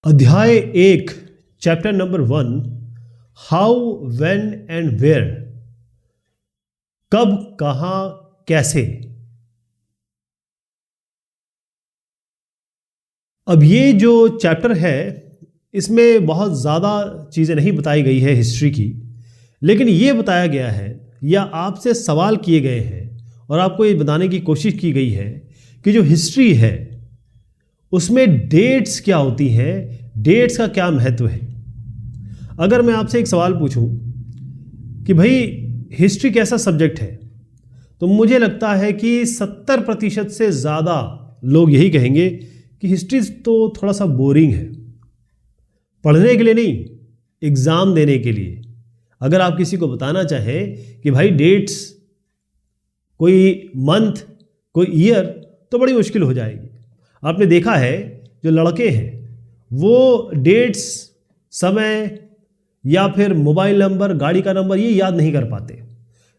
अध्याय 1 chapter number 1 how when and where. कब, कहां, कैसे। अब ये जो चैप्टर है इसमें बहुत ज़्यादा चीज़ें नहीं बताई गई है हिस्ट्री की, लेकिन ये बताया गया है या आपसे सवाल किए गए हैं और आपको ये बताने की कोशिश की गई है कि जो हिस्ट्री है उसमें डेट्स क्या होती हैं, डेट्स का क्या महत्व है। अगर मैं आपसे एक सवाल पूछूं कि भाई हिस्ट्री कैसा सब्जेक्ट है, तो मुझे लगता है कि 70% से ज़्यादा लोग यही कहेंगे कि हिस्ट्री तो थोड़ा सा बोरिंग है। पढ़ने के लिए नहीं, एग्ज़ाम देने के लिए। अगर आप किसी को बताना चाहें कि भाई डेट्स, कोई मंथ, कोई ईयर, तो बड़ी मुश्किल हो जाएगी। आपने देखा है जो लड़के हैं वो डेट्स, समय या फिर मोबाइल नंबर, गाड़ी का नंबर ये याद नहीं कर पाते।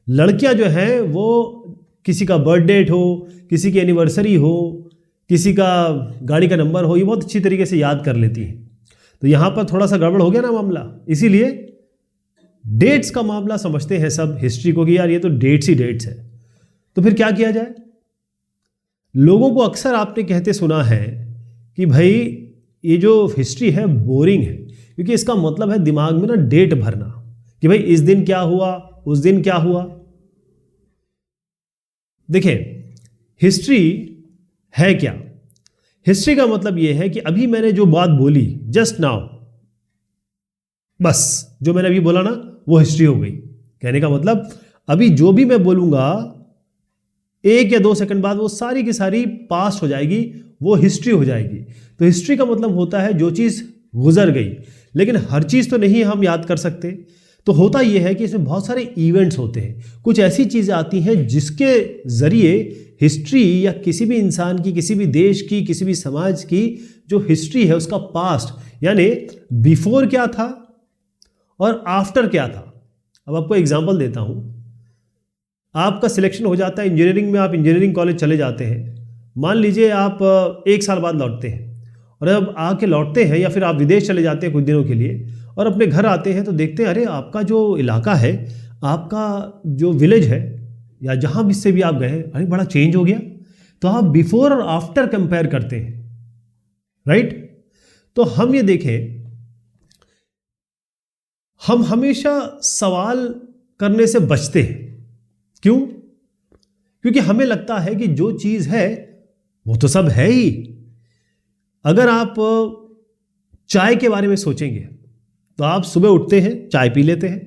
लड़कियां जो हैं वो किसी का बर्थ डेट हो, किसी की एनिवर्सरी हो, किसी का गाड़ी का नंबर हो, ये बहुत अच्छी तरीके से याद कर लेती हैं। तो यहाँ पर थोड़ा सा गड़बड़ हो गया ना मामला। इसीलिए डेट्स का मामला समझते हैं सब हिस्ट्री को कि यार ये तो डेट्स ही डेट्स है। तो फिर क्या किया जाए। लोगों को अक्सर आपने कहते सुना है कि भाई ये जो हिस्ट्री है बोरिंग है, क्योंकि इसका मतलब है दिमाग में ना डेट भरना कि भाई इस दिन क्या हुआ, उस दिन क्या हुआ। देखिए हिस्ट्री है क्या। हिस्ट्री का मतलब यह है कि अभी मैंने जो बात बोली जस्ट नाउ, बस जो मैंने अभी बोला ना वो हिस्ट्री हो गई। कहने का मतलब अभी जो भी मैं बोलूंगा 1 या 2 सेकंड बाद वो सारी की सारी पास्ट हो जाएगी, वो हिस्ट्री हो जाएगी। तो हिस्ट्री का मतलब होता है जो चीज़ गुजर गई, लेकिन हर चीज़ तो नहीं हम याद कर सकते। तो होता यह है कि इसमें बहुत सारे इवेंट्स होते हैं, कुछ ऐसी चीज़ें आती हैं जिसके ज़रिए हिस्ट्री या किसी भी इंसान की, किसी भी देश की, किसी भी समाज की जो हिस्ट्री है उसका पास्ट, यानी बिफोर क्या था और आफ्टर क्या था। अब आपको एग्जाम्पल देता हूँ। आपका सिलेक्शन हो जाता है इंजीनियरिंग में, आप इंजीनियरिंग कॉलेज चले जाते हैं। मान लीजिए आप 1 साल बाद लौटते हैं, और अब आके लौटते हैं या फिर आप विदेश चले जाते हैं कुछ दिनों के लिए, और अपने घर आते हैं तो देखते हैं अरे आपका जो इलाका है, आपका जो विलेज है या जहाँ भी से भी आप गए हैं, अरे बड़ा चेंज हो गया। तो आप बिफोर और आफ्टर कंपेयर करते हैं, राइट। तो हम ये देखें, हम हमेशा सवाल करने से बचते हैं। क्यों? क्योंकि हमें लगता है कि जो चीज़ है वो तो सब है ही। अगर आप चाय के बारे में सोचेंगे तो आप सुबह उठते हैं, चाय पी लेते हैं।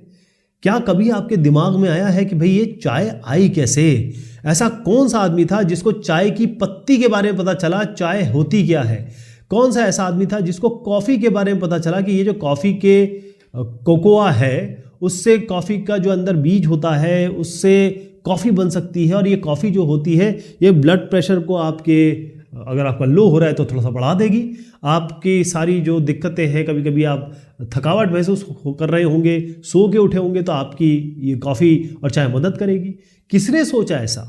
क्या कभी आपके दिमाग में आया है कि भाई ये चाय आई कैसे? ऐसा कौन सा आदमी था जिसको चाय की पत्ती के बारे में पता चला चाय होती क्या है? कौन सा ऐसा आदमी था जिसको कॉफ़ी के बारे में पता चला कि ये जो कॉफ़ी के कोकोआ है उससे कॉफ़ी का जो अंदर बीज होता है उससे कॉफ़ी बन सकती है, और ये कॉफ़ी जो होती है ये ब्लड प्रेशर को आपके, अगर आपका लो हो रहा है तो थोड़ा सा बढ़ा देगी। आपकी सारी जो दिक्कतें हैं, कभी कभी आप थकावट महसूस कर रहे होंगे, सो के उठे होंगे, तो आपकी ये कॉफ़ी और चाय मदद करेगी। किसने सोचा ऐसा?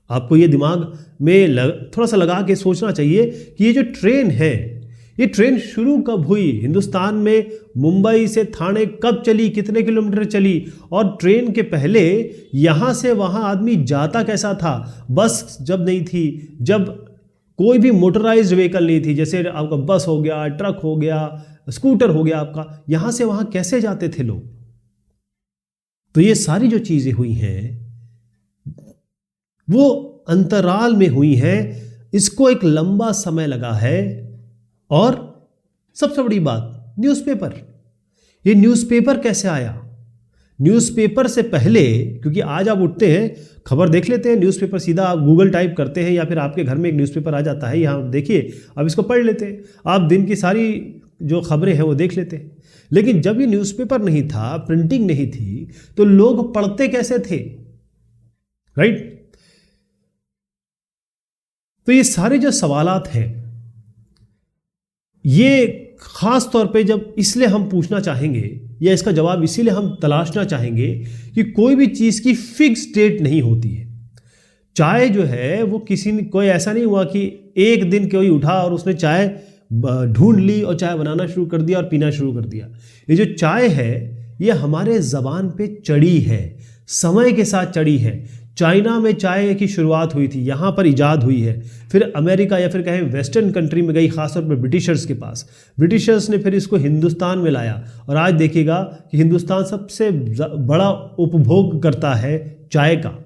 आपको ये दिमाग में थोड़ा सा लगा के सोचना चाहिए कि ये जो ट्रेन है, ये ट्रेन शुरू कब हुई, हिंदुस्तान में मुंबई से ठाणे कब चली, कितने किलोमीटर चली, और ट्रेन के पहले यहाँ से वहाँ आदमी जाता कैसा था। बस जब नहीं थी, जब कोई भी मोटराइज्ड व्हीकल नहीं थी, जैसे आपका बस हो गया, ट्रक हो गया, स्कूटर हो गया, आपका यहाँ से वहाँ कैसे जाते थे लोग। तो ये सारी जो चीज़ें हुई हैं वो अंतराल में हुई हैं, इसको एक लंबा समय लगा है। और सबसे बड़ी बात, न्यूज़पेपर। ये न्यूज़पेपर कैसे आया? न्यूज़पेपर से पहले, क्योंकि आज आप उठते हैं, खबर देख लेते हैं, न्यूज़पेपर सीधा आप गूगल टाइप करते हैं या फिर आपके घर में एक न्यूज़पेपर आ जाता है, यहाँ देखिए, अब इसको पढ़ लेते हैं, आप दिन की सारी जो खबरें हैं वो देख लेते हैं। लेकिन जब ये न्यूज़पेपर नहीं था, प्रिंटिंग नहीं थी, तो लोग पढ़ते कैसे थे, राइट। तो ये सारे जो सवालात हैं, ये खास तौर पे जब इसलिए हम पूछना चाहेंगे या इसका जवाब इसीलिए हम तलाशना चाहेंगे कि कोई भी चीज़ की फिक्स डेट नहीं होती है। चाय जो है वो कोई ऐसा नहीं हुआ कि एक दिन कोई उठा और उसने चाय ढूंढ ली और चाय बनाना शुरू कर दिया और पीना शुरू कर दिया। ये जो चाय है ये हमारे ज़बान पे चढ़ी है, समय के साथ चढ़ी है। चाइना में चाय की शुरुआत हुई थी, यहाँ पर इजाद हुई है, फिर अमेरिका या फिर कहें वेस्टर्न कंट्री में गई, खासतौर पर ब्रिटिशर्स के पास। ब्रिटिशर्स ने फिर इसको हिंदुस्तान में लाया और आज देखिएगा कि हिंदुस्तान सबसे बड़ा उपभोग करता है चाय का।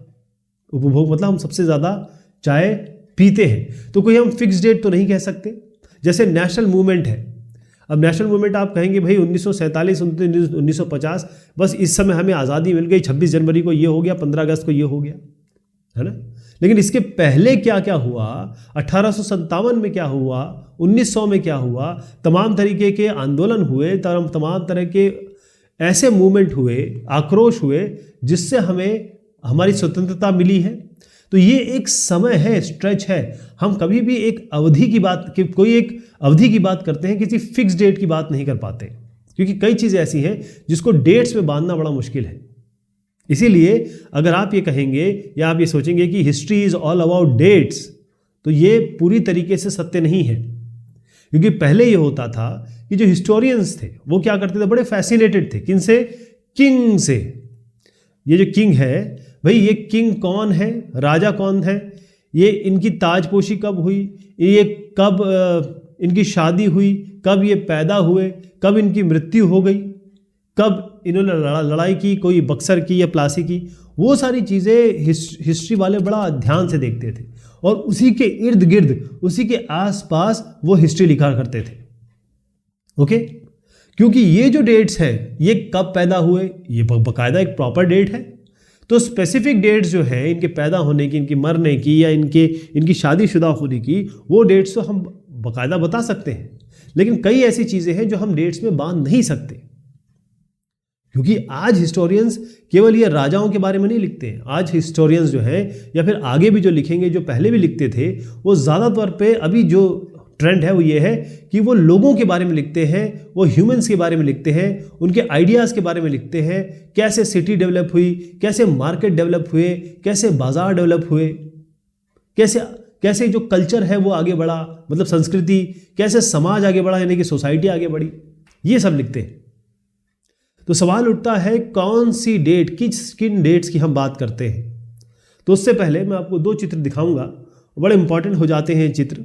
उपभोग मतलब हम सबसे ज़्यादा चाय पीते हैं। तो कोई हम फिक्स डेट तो नहीं कह सकते। जैसे नेशनल मूवमेंट है, अब नेशनल मूवमेंट आप कहेंगे भाई 1947 1950, बस इस समय हमें आज़ादी मिल गई, 26 जनवरी को ये हो गया, 15 अगस्त को ये हो गया, है ना। लेकिन इसके पहले क्या क्या हुआ, 1857 में क्या हुआ, 1900 में क्या हुआ, तमाम तरीके के आंदोलन हुए, तमाम तरह के ऐसे मूवमेंट हुए, आक्रोश हुए, जिससे हमें हमारी स्वतंत्रता मिली है। तो ये एक समय है, स्ट्रेच है। हम कभी भी एक अवधि की बात, कोई एक अवधि की बात करते हैं, किसी फिक्स डेट की बात नहीं कर पाते, क्योंकि कई चीज़ें ऐसी हैं जिसको डेट्स में बांधना बड़ा मुश्किल है। इसीलिए अगर आप ये कहेंगे या आप ये सोचेंगे कि history is all about dates, तो ये पूरी तरीके से सत्य नहीं है। क्योंकि पहले ये होता था कि जो हिस्टोरियंस थे वो क्या करते थे, बड़े फैसिनेटेड थे। किनसे? किंग से। ये जो किंग है भाई, ये किंग कौन है, राजा कौन है, ये इनकी ताजपोशी कब हुई, ये कब इनकी शादी हुई, कब ये पैदा हुए, कब इनकी मृत्यु हो गई, कब इन्होंने लड़ाई की, कोई बक्सर की या प्लासी की, वो सारी चीज़ें हिस्ट्री वाले बड़ा ध्यान से देखते थे और उसी के इर्द गिर्द, उसी के आसपास वो हिस्ट्री लिखा करते थे। ओके, क्योंकि ये जो डेट्स हैं, ये कब पैदा हुए, ये बाकायदा एक प्रॉपर डेट है। तो स्पेसिफिक डेट्स जो है इनके पैदा होने की, इनकी मरने की या इनकी शादीशुदा होने की, वो डेट्स तो हम बाकायदा बता सकते हैं। लेकिन कई ऐसी चीज़ें हैं जो हम डेट्स में बांध नहीं सकते, क्योंकि आज हिस्टोरियंस केवल ये राजाओं के बारे में नहीं लिखते हैं। आज हिस्टोरियंस जो हैं या फिर आगे भी जो लिखेंगे, जो पहले भी लिखते थे, वो ज़्यादातर पे अभी जो ट्रेंड है वो ये है कि वो लोगों के बारे में लिखते हैं, वो ह्यूमंस के बारे में लिखते हैं, उनके आइडियाज़ के बारे में लिखते हैं, कैसे सिटी डेवलप हुई, कैसे मार्केट डेवलप हुए, कैसे बाजार डेवलप हुए, कैसे जो कल्चर है वो आगे बढ़ा, मतलब संस्कृति, कैसे समाज आगे बढ़ा, यानी कि सोसाइटी आगे बढ़ी, ये सब लिखते हैं। तो सवाल उठता है कौन सी डेट, किन डेट्स की हम बात करते हैं। तो उससे पहले मैं आपको दो चित्र दिखाऊंगा, बड़े इंपॉर्टेंट हो जाते हैं चित्र।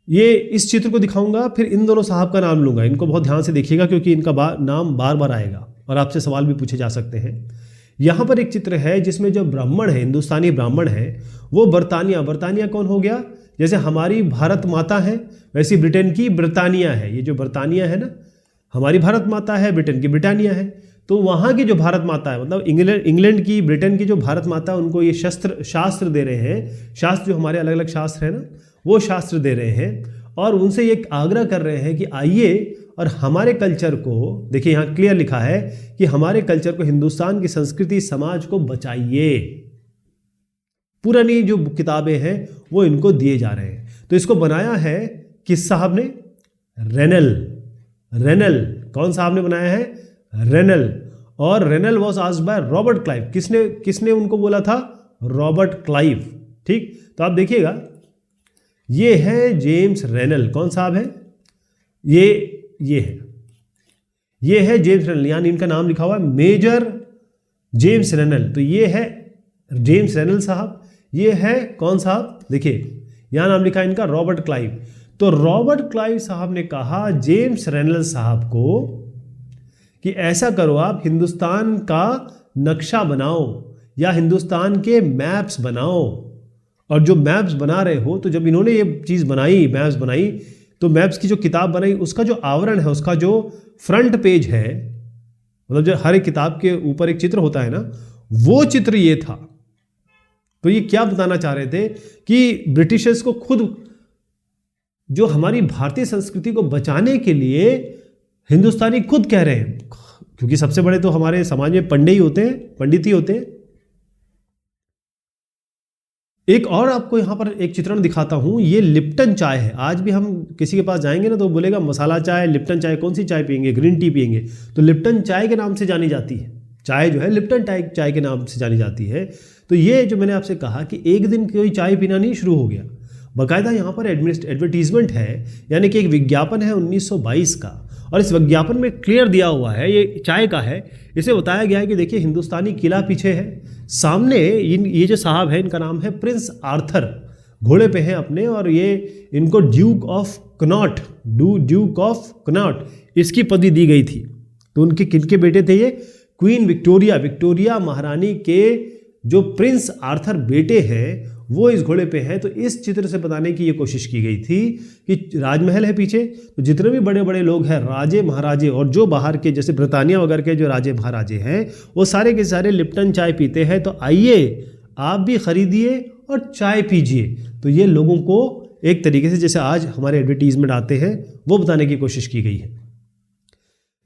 ये इस चित्र को दिखाऊंगा, फिर इन दोनों साहब का नाम लूंगा। इनको बहुत ध्यान से देखिएगा क्योंकि इनका नाम बार बार आएगा और आपसे सवाल भी पूछे जा सकते हैं। यहाँ पर एक चित्र है जिसमें जो ब्राह्मण है, हिंदुस्तानी ब्राह्मण है, वो बरतानिया कौन हो गया, जैसे हमारी भारत माता है वैसी ब्रिटेन की ब्रिटानिया है। ये जो ब्रिटानिया है ना, हमारी भारत माता है, ब्रिटेन की ब्रिटानिया है। तो वहाँ की जो भारत माता है, मतलब इंग्लैंड की, ब्रिटेन की जो भारत माता, उनको ये शास्त्र दे रहे हैं। शास्त्र जो हमारे अलग अलग शास्त्र है ना, वो शास्त्र दे रहे हैं और उनसे ये आग्रह कर रहे हैं कि आइए और हमारे कल्चर को, देखिए यहाँ क्लियर लिखा है कि हमारे कल्चर को, हिंदुस्तान की संस्कृति समाज को बचाइए। पुरानी जो किताबें हैं वो इनको दिए जा रहे हैं। तो इसको बनाया है किस साहब ने? रेनल। कौन साहब ने बनाया है? रेनल। और renal was asked by Robert Clive. किसने उनको बोला था? Robert Clive. ठीक, तो आप देखिएगा, ये है जेम्स रेनल। कौन साहब है? ये है जेम्स रेनल, यानी इनका नाम लिखा हुआ है मेजर जेम्स रेनल। तो ये है जेम्स रेनल साहब। ये है कौन साहब? देखिए यहाँ नाम लिखा है इनका रॉबर्ट क्लाइव। तो रॉबर्ट क्लाइव साहब ने कहा जेम्स रेनल साहब को कि ऐसा करो, आप हिंदुस्तान का नक्शा बनाओ या हिंदुस्तान के मैप्स बनाओ। और जो मैप्स बना रहे हो, तो जब इन्होंने ये चीज़ बनाई, मैप्स बनाई, तो मैप्स की जो किताब बनाई, उसका जो आवरण है, उसका जो फ्रंट पेज है, मतलब जो हर एक किताब के ऊपर एक चित्र होता है ना, वो चित्र ये था। तो ये क्या बताना चाह रहे थे कि ब्रिटिशर्स को खुद, जो हमारी भारतीय संस्कृति को बचाने के लिए हिंदुस्तानी खुद कह रहे हैं, क्योंकि सबसे बड़े तो हमारे समाज में पंडित ही होते हैं। एक और आपको यहाँ पर एक चित्रण दिखाता हूँ। ये लिप्टन चाय है। आज भी हम किसी के पास जाएंगे ना तो बोलेगा मसाला चाय, लिप्टन चाय, कौन सी चाय पियेंगे? ग्रीन टी पियेंगे। तो लिप्टन चाय के नाम से जानी जाती है। चाय जो है लिप्टन चाय के नाम से जानी जाती है। तो ये जो मैंने आपसे कहा कि एक दिन कोई चाय पीना नहीं शुरू हो गया, बाकायदा यहाँ पर एडवर्टीजमेंट है, यानी कि एक विज्ञापन है 1922 का, और इस विज्ञापन में क्लियर दिया हुआ है, ये चाय का है। इसे बताया गया है कि देखिए हिंदुस्तानी किला पीछे है, सामने ये जो साहब है इनका नाम है प्रिंस आर्थर, घोड़े पे हैं अपने, और ये इनको ड्यूक ऑफ कनॉट इसकी पदवी दी गई थी। तो उनके किनके बेटे थे ये? क्वीन विक्टोरिया महारानी के जो प्रिंस आर्थर बेटे हैं वो इस घोड़े पे हैं। तो इस चित्र से बताने की ये कोशिश की गई थी कि राजमहल है पीछे, तो जितने भी बड़े बड़े लोग हैं, राजे महाराजे और जो बाहर के जैसे ब्रिटानिया वगैरह के जो राजे महाराजे हैं वो सारे के सारे लिप्टन चाय पीते हैं। तो आइए आप भी खरीदिए और चाय पीजिए। तो ये लोगों को एक तरीके से जैसे आज हमारे एडवर्टीजमेंट आते हैं वो बताने की कोशिश की गई है।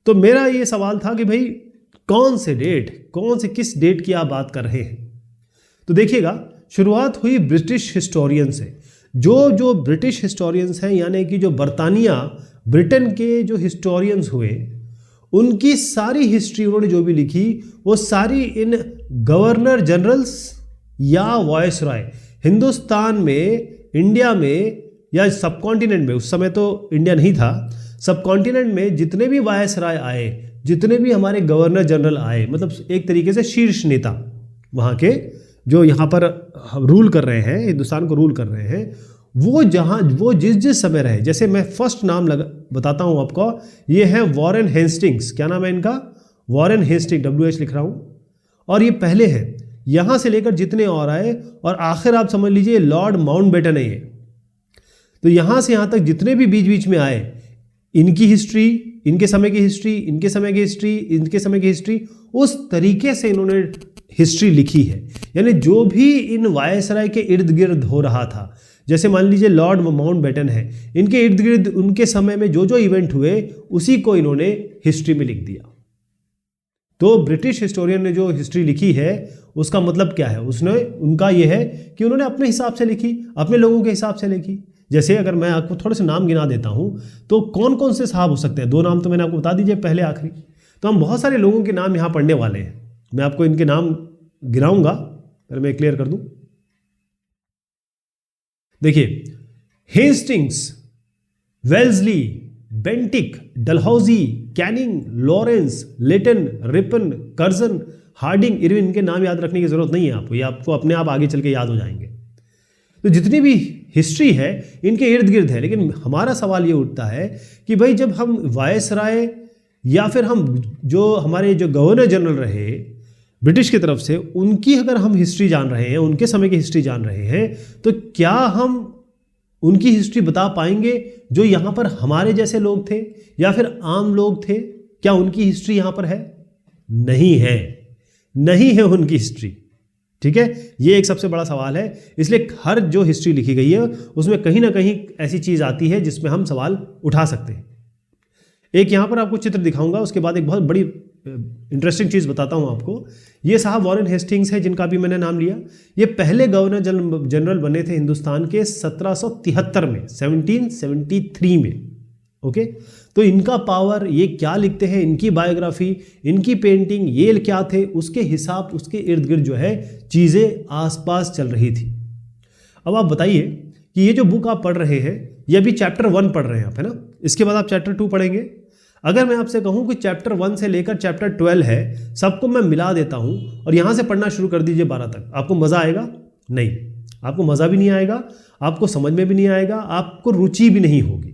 तो मेरा ये सवाल था कि भाई किस डेट की आप बात कर रहे हैं? तो देखिएगा, शुरुआत हुई ब्रिटिश हिस्टोरियन से। जो ब्रिटिश हिस्टोरियंस हैं, यानी कि जो ब्रिटेन के जो हिस्टोरियंस हुए, उनकी सारी हिस्ट्री उन्होंने जो भी लिखी वो सारी इन गवर्नर जनरल्स या वॉयसरॉय, हिंदुस्तान में, इंडिया में या सब कॉन्टिनेंट में, उस समय तो इंडिया नहीं था, सब कॉन्टिनेंट में जितने भी वायसराय आए, जितने भी हमारे गवर्नर जनरल आए, मतलब एक तरीके से शीर्ष नेता वहाँ के जो यहाँ पर रूल कर रहे हैं, हिंदुस्तान को रूल कर रहे हैं, वो जिस समय रहे। जैसे मैं फर्स्ट नाम बताता हूँ आपको, ये है वॉरेन हेस्टिंग्स। क्या नाम है इनका? वॉरेन हेस्टिंग, WH लिख रहा हूँ, और ये पहले हैं। यहाँ से लेकर जितने और आए, और आखिर आप समझ लीजिए लॉर्ड माउंटबेटन है ये। तो यहाँ से यहाँ तक जितने भी बीच बीच में आए, इनकी हिस्ट्री, इनके समय की हिस्ट्री, इनके समय की हिस्ट्री, इनके समय की हिस्ट्री, उस तरीके से इन्होंने हिस्ट्री लिखी है। यानी जो भी इन वायसराय के इर्द गिर्द हो रहा था, जैसे मान लीजिए लॉर्ड माउंटबेटन है, इनके इर्द गिर्द उनके समय में जो इवेंट हुए उसी को इन्होंने हिस्ट्री में लिख दिया। तो ब्रिटिश हिस्टोरियन ने जो हिस्ट्री लिखी है उसका मतलब क्या है? उनका ये है कि उन्होंने अपने हिसाब से लिखी, अपने लोगों के हिसाब से लिखी। जैसे अगर मैं आपको थोड़े से नाम गिना देता हूं, तो कौन कौन से साहब हो सकते हैं? 2 नाम तो मैंने आपको बता दीजिए, पहले आखिरी। तो हम बहुत सारे लोगों के नाम यहाँ पढ़ने वाले हैं, मैं आपको इनके नाम गिनाऊंगा, पहले मैं क्लियर कर दूं। देखिए, Hastings, Wellesley, Bentinck, Dalhousie, Canning, Lawrence, Lytton, Ripon, Curzon, Hardinge, Irwin, इनके नाम याद रखने की जरूरत नहीं है आपको, ये आपको अपने आप आगे चल के याद हो जाएंगे। तो जितनी भी हिस्ट्री है इनके इर्द गिर्द है। लेकिन हमारा सवाल ये उठता है कि भाई जब हम वायसराय या फिर हम जो हमारे जो गवर्नर जनरल रहे ब्रिटिश की तरफ से, उनकी अगर हम हिस्ट्री जान रहे हैं, उनके समय की हिस्ट्री जान रहे हैं, तो क्या हम उनकी हिस्ट्री बता पाएंगे जो यहाँ पर हमारे जैसे लोग थे या फिर आम लोग थे? क्या उनकी हिस्ट्री यहाँ पर है? नहीं है उनकी हिस्ट्री। ठीक है, ये एक सबसे बड़ा सवाल है। इसलिए हर जो हिस्ट्री लिखी गई है उसमें कहीं ना कहीं ऐसी चीज आती है जिसमें हम सवाल उठा सकते हैं। एक यहाँ पर आपको चित्र दिखाऊंगा, उसके बाद एक बहुत बड़ी इंटरेस्टिंग चीज़ बताता हूँ आपको। ये साहब वॉरेन हेस्टिंग्स है, जिनका भी मैंने नाम लिया। ये पहले गवर्नर जनरल बने थे हिंदुस्तान के 1773 में, 1773 में। ओके, तो इनका पावर, ये क्या लिखते हैं, इनकी बायोग्राफी, इनकी पेंटिंग, ये क्या थे, उसके हिसाब, उसके इर्द गिर्द जो है चीज़ें आसपास चल रही थी। अब आप बताइए कि ये जो बुक आप पढ़ रहे हैं, ये अभी चैप्टर 1 पढ़ रहे हैं आप, है ना? इसके बाद आप चैप्टर 2 पढ़ेंगे। अगर मैं आपसे कहूँ कि चैप्टर 1 से लेकर चैप्टर 12 है, सबको मैं मिला देता हूँ और यहाँ से पढ़ना शुरू कर दीजिए 12 तक, आपको मज़ा आएगा? नहीं, आपको मज़ा भी नहीं आएगा, आपको समझ में भी नहीं आएगा, आपको रुचि भी नहीं होगी,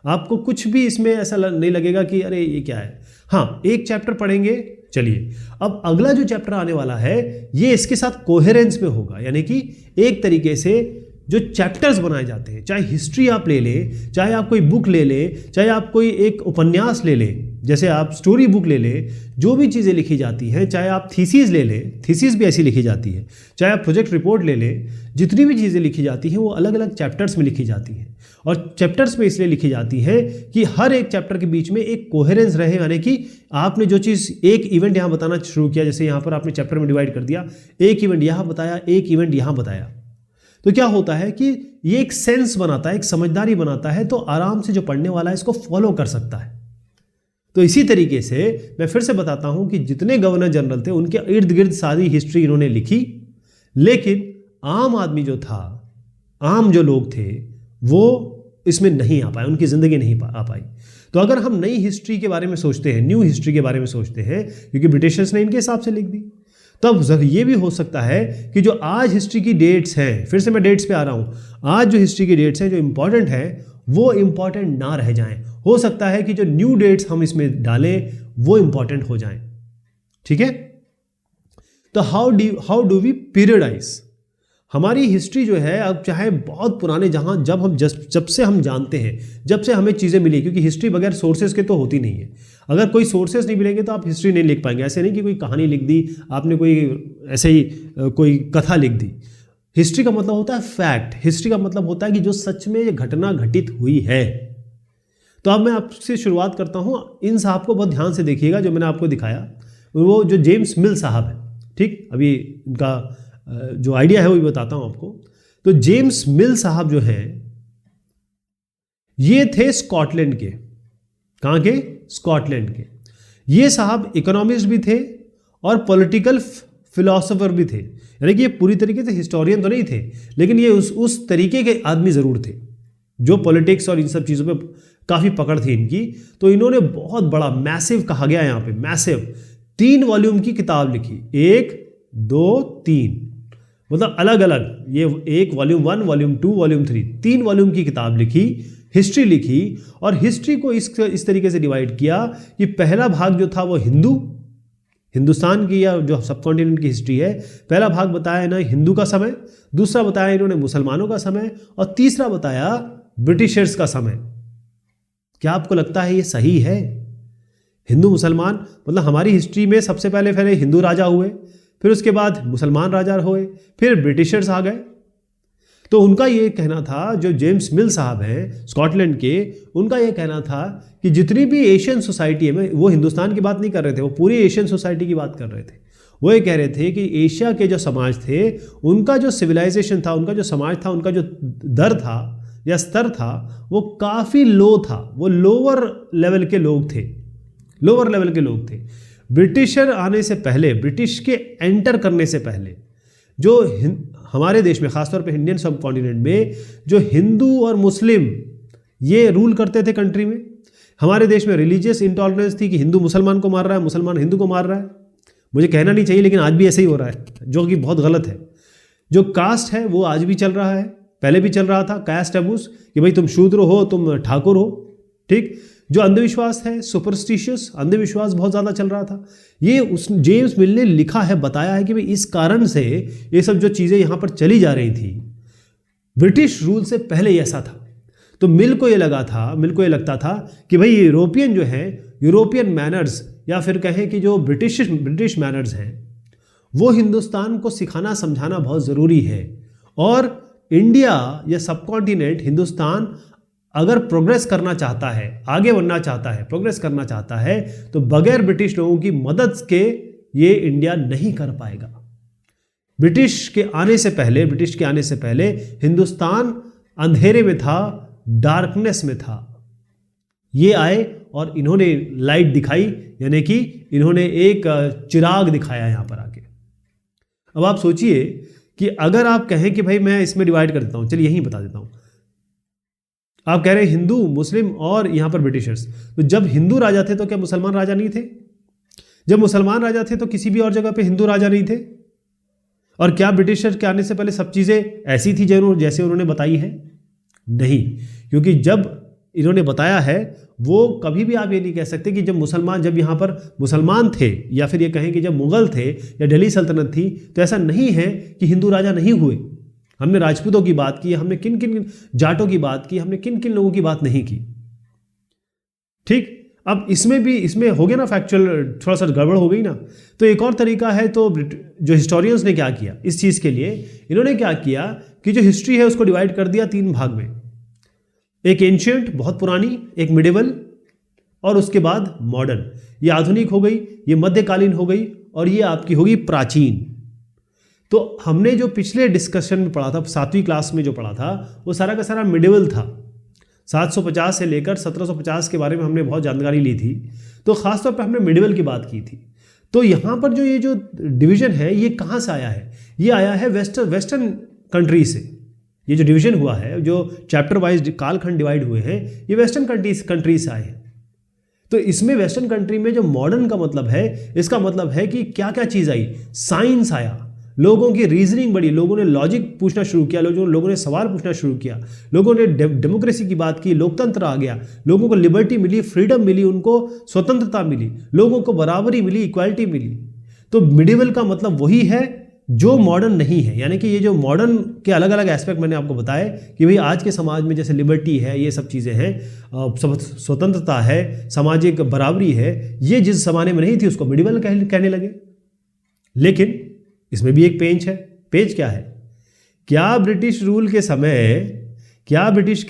आपको कुछ भी इसमें ऐसा नहीं लगेगा कि अरे ये क्या है। हाँ, एक चैप्टर पढ़ेंगे। चलिए, अब अगला जो चैप्टर आने वाला है ये इसके साथ कोहेरेंस में होगा, यानी कि एक तरीके से जो चैप्टर्स बनाए जाते हैं, चाहे हिस्ट्री आप ले लें, चाहे आप कोई बुक ले लें, चाहे आप कोई एक उपन्यास ले लें, जैसे आप स्टोरी बुक ले लें, जो भी चीज़ें लिखी जाती हैं, चाहे आप थीसिस ले लें, थीसिस भी ऐसी लिखी जाती है, चाहे आप प्रोजेक्ट रिपोर्ट ले लें, जितनी भी चीज़ें लिखी जाती हैं वो अलग अलग चैप्टर्स में लिखी जाती हैं। और चैप्टर्स में इसलिए लिखी जाती है कि हर एक चैप्टर के बीच में एक कोहेरेंस रहे, यानी कि आपने जो चीज़, एक इवेंट यहाँ बताना शुरू किया, जैसे यहाँ पर आपने चैप्टर में डिवाइड कर दिया, एक इवेंट यहाँ बताया, एक इवेंट यहाँ बताया, तो क्या होता है कि ये एक सेंस बनाता है, एक समझदारी बनाता है, तो आराम से जो पढ़ने वाला है इसको फॉलो कर सकता है। तो इसी तरीके से मैं फिर से बताता हूं कि जितने गवर्नर जनरल थे उनके इर्द गिर्द सारी हिस्ट्री इन्होंने लिखी, लेकिन आम आदमी जो था, आम जो लोग थे वो इसमें नहीं आ पाए, उनकी ज़िंदगी नहीं आ पाई। तो अगर हम नई हिस्ट्री के बारे में सोचते हैं, न्यू हिस्ट्री के बारे में सोचते हैं, क्योंकि ब्रिटिशर्स ने इनके हिसाब से लिख दी, तब ये भी हो सकता है कि जो आज हिस्ट्री की डेट्स हैं, फिर से मैं डेट्स पे आ रहा हूँ, आज जो हिस्ट्री की डेट्स हैं जो इंपॉर्टेंट है वो इंपॉर्टेंट ना रह जाएं। हो सकता है कि जो न्यू डेट्स हम इसमें डालें वो इंपॉर्टेंट हो जाएं। ठीक है, तो हाउ डू वी पीरियडाइज हमारी हिस्ट्री जो है, अब चाहे बहुत पुराने, जहाँ जब से हम जानते हैं, जब से हमें चीज़ें मिली, क्योंकि हिस्ट्री बगैर सोर्सेज के तो होती नहीं है। अगर कोई सोर्सेज नहीं मिलेंगे तो आप हिस्ट्री नहीं लिख पाएंगे। ऐसे नहीं कि कोई कहानी लिख दी आपने, कोई ऐसे ही कोई कथा लिख दी। हिस्ट्री का मतलब होता है फैक्ट, हिस्ट्री का मतलब होता है कि जो सच में ये घटना घटित हुई है। तो अब मैं आपसे शुरुआत करता हूँ। इन साहब को बहुत ध्यान से देखिएगा, जो मैंने आपको दिखाया वो जो जेम्स मिल साहब है। ठीक, अभी इनका जो आइडिया है वो भी बताता हूं आपको। तो जेम्स मिल साहब जो हैं ये थे स्कॉटलैंड के। कहां के? स्कॉटलैंड के। ये साहब इकोनॉमिस्ट भी थे और पॉलिटिकल फिलोसोफर भी थे, यानी कि ये पूरी तरीके से हिस्टोरियन तो नहीं थे, लेकिन ये उस तरीके के आदमी जरूर थे जो पॉलिटिक्स और इन सब चीज़ों पे काफ़ी पकड़ थी इनकी। तो इन्होंने बहुत बड़ा, मैसिव कहा गया यहाँ पे, मैसिव 3 वॉल्यूम की किताब लिखी। 1, 2, 3, मतलब अलग अलग, ये 1 वॉल्यूम 1, वॉल्यूम 2, वॉल्यूम 3, 3 वॉल्यूम की किताब लिखी, हिस्ट्री लिखी। और हिस्ट्री को इस तरीके से डिवाइड किया कि पहला भाग जो था वो हिंदुस्तान की या जो सब कॉन्टिनेंट की हिस्ट्री है, पहला भाग बताया ना हिंदू का समय, दूसरा बताया इन्होंने मुसलमानों का समय, और तीसरा बताया ब्रिटिशर्स का समय। क्या आपको लगता है ये सही है? हिंदू मुसलमान, मतलब हमारी हिस्ट्री में सबसे पहले हिंदू राजा हुए, फिर उसके बाद मुसलमान राजा हुए, फिर ब्रिटिशर्स आ गए। तो उनका ये कहना था, जो जेम्स मिल साहब हैं स्कॉटलैंड के, उनका ये कहना था कि जितनी भी एशियन सोसाइटी है, वो हिंदुस्तान की बात नहीं कर रहे थे, वो पूरी एशियन सोसाइटी की बात कर रहे थे। वो ये कह रहे थे कि एशिया के जो समाज थे, उनका जो सिविलाइजेशन था, उनका जो समाज था, उनका जो दर था या स्तर था, वो काफ़ी लो था। वो लोअर लेवल के लोग थे, लोअर लेवल के लोग थे। ब्रिटिशर आने से पहले, ब्रिटिश के एंटर करने से पहले, जो हमारे देश में, खासतौर पे इंडियन सब कॉन्टिनेंट में, जो हिंदू और मुस्लिम ये रूल करते थे कंट्री में। हमारे देश में रिलीजियस इंटॉलरेंस थी कि हिंदू मुसलमान को मार रहा है, मुसलमान हिंदू को मार रहा है। मुझे कहना नहीं चाहिए, लेकिन आज भी ऐसे ही हो रहा है, जो कि बहुत गलत है। जो कास्ट है वो आज भी चल रहा है, पहले भी चल रहा था, कास्ट अबूस, कि भाई तुम शूद्र हो, तुम ठाकुर हो। ठीक, जो अंधविश्वास है, सुपरस्टिशियस अंधविश्वास बहुत ज़्यादा चल रहा था। ये उस जेम्स मिल ने लिखा है, बताया है कि भाई इस कारण से ये सब जो चीज़ें यहाँ पर चली जा रही थी, ब्रिटिश रूल से पहले ऐसा था। तो मिल को ये लगता था कि भाई यूरोपियन जो है, यूरोपियन मैनर्स, या फिर कहें कि जो ब्रिटिश मैनर्स हैं, वो हिंदुस्तान को सिखाना समझाना बहुत ज़रूरी है। और इंडिया या सब कॉन्टिनेंट, हिंदुस्तान अगर प्रोग्रेस करना चाहता है, आगे बढ़ना चाहता है, प्रोग्रेस करना चाहता है, तो बगैर ब्रिटिश लोगों की मदद के ये इंडिया नहीं कर पाएगा। ब्रिटिश के आने से पहले हिंदुस्तान अंधेरे में था, डार्कनेस में था। ये आए और इन्होंने लाइट दिखाई, यानी कि इन्होंने एक चिराग दिखाया यहां पर आके। अब आप सोचिए कि अगर आप कहें कि भाई मैं इसमें डिवाइड कर देता हूं, चलिए यहीं बता देता हूं। आप कह रहे हैं हिंदू, मुस्लिम और यहां पर ब्रिटिशर्स। तो जब हिंदू राजा थे तो क्या मुसलमान राजा नहीं थे? जब मुसलमान राजा थे तो किसी भी और जगह पे हिंदू राजा नहीं थे? और क्या ब्रिटिशर के आने से पहले सब चीजें ऐसी थी जैसे उन्होंने बताई है? नहीं, क्योंकि जब इन्होंने बताया है, वो कभी भी आप ये नहीं कह सकते कि जब यहाँ पर मुसलमान थे, या फिर ये कहें कि जब मुगल थे या दिल्ली सल्तनत थी, तो ऐसा नहीं है कि हिंदू राजा नहीं हुए। हमने राजपूतों की बात की, हमने किन किन जाटों की बात की, हमने किन किन लोगों की बात नहीं की। ठीक, अब इसमें हो गया ना फैक्चुअल, थोड़ा सा गड़बड़ हो गई ना। तो एक और तरीका है, तो जो हिस्टोरियंस ने क्या किया इस चीज़ के लिए, इन्होंने क्या किया कि जो हिस्ट्री है उसको डिवाइड कर दिया 3 भाग में। एक एंशिएंट, बहुत पुरानी, एक मिडिवल, और उसके बाद मॉडर्न। ये आधुनिक हो गई, ये मध्यकालीन हो गई, और ये आपकी होगी प्राचीन। तो हमने जो पिछले डिस्कशन में पढ़ा था, 7वीं क्लास में जो पढ़ा था, वो सारा का सारा मिडिवल था। 750 से लेकर 1750 के बारे में हमने बहुत जानकारी ली थी। तो खासतौर पर हमने मिडिवल की बात की थी। तो यहाँ पर ये जो डिवीजन है, ये कहाँ से आया है? ये आया है वेस्टर्न कंट्री से। ये जो डिवीजन हुआ है, जो चैप्टर वाइज कालखंड डिवाइड हुए हैं, ये वेस्टर्न कंट्रीज से आए हैं। तो इसमें वेस्टर्न कंट्री में जो मॉडर्न का मतलब है, इसका मतलब है कि क्या क्या चीज़ आई, साइंस आया, लोगों की रीजनिंग बढ़ी, लोगों ने लॉजिक पूछना शुरू किया, लोगों ने सवाल पूछना शुरू किया, लोगों ने डेमोक्रेसी की बात की, लोकतंत्र आ गया, लोगों को लिबर्टी मिली, फ्रीडम मिली, उनको स्वतंत्रता मिली, लोगों को बराबरी मिली, इक्वालिटी मिली। तो मिडिवल का मतलब वही है जो मॉडर्न नहीं है। यानी कि ये जो मॉडर्न के अलग अलग एस्पेक्ट मैंने आपको बताए कि भाई आज के समाज में जैसे लिबर्टी है, ये सब चीज़ें हैं, स्वतंत्रता है, सामाजिक बराबरी है, ये जिस जमाने में नहीं थी उसको मिडिवल कहने लगे। लेकिन इसमें भी एक पेंच है। पेंच क्या है? क्या ब्रिटिश के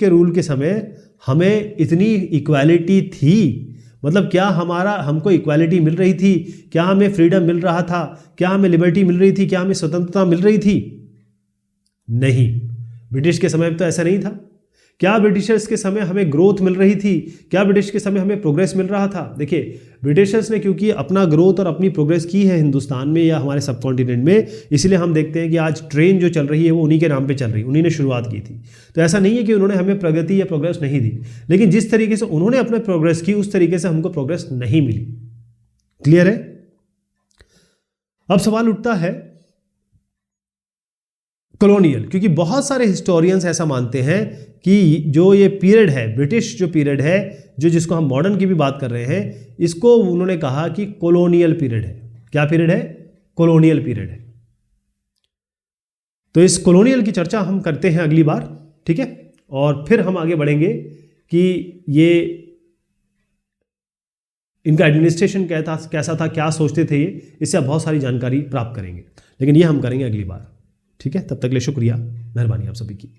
रूल के समय हमें इतनी इक्वालिटी थी? मतलब क्या हमको इक्वालिटी मिल रही थी? क्या हमें फ्रीडम मिल रहा था? क्या हमें लिबर्टी मिल रही थी? क्या हमें स्वतंत्रता मिल रही थी? नहीं, ब्रिटिश के समय तो ऐसा नहीं था। क्या ब्रिटिशर्स के समय हमें ग्रोथ मिल रही थी? क्या ब्रिटिश के समय हमें प्रोग्रेस मिल रहा था? देखिए, ब्रिटिशर्स ने क्योंकि अपना ग्रोथ और अपनी प्रोग्रेस की है हिंदुस्तान में या हमारे सब कॉन्टिनेंट में, इसलिए हम देखते हैं कि आज ट्रेन जो चल रही है वो उन्हीं के नाम पे चल रही है, उन्हीं ने शुरुआत की थी। तो ऐसा नहीं है कि उन्होंने हमें प्रगति या प्रोग्रेस नहीं दी, लेकिन जिस तरीके से उन्होंने अपने प्रोग्रेस की उस तरीके से हमको प्रोग्रेस नहीं मिली। क्लियर है? अब सवाल उठता है कॉलोनियल, क्योंकि बहुत सारे हिस्टोरियंस ऐसा मानते हैं कि जो ये पीरियड है, ब्रिटिश जो पीरियड है, जो जिसको हम मॉडर्न की भी बात कर रहे हैं, इसको उन्होंने कहा कि कॉलोनियल पीरियड है। क्या पीरियड है? कॉलोनियल पीरियड है। तो इस कॉलोनियल की चर्चा हम करते हैं अगली बार, ठीक है? और फिर हम आगे बढ़ेंगे कि ये इनका एडमिनिस्ट्रेशन कैसा था, क्या सोचते थे ये, इससे आप बहुत सारी जानकारी प्राप्त करेंगे, लेकिन ये हम करेंगे अगली बार, ठीक है? तब तक के लिए शुक्रिया, मेहरबानी आप सभी की।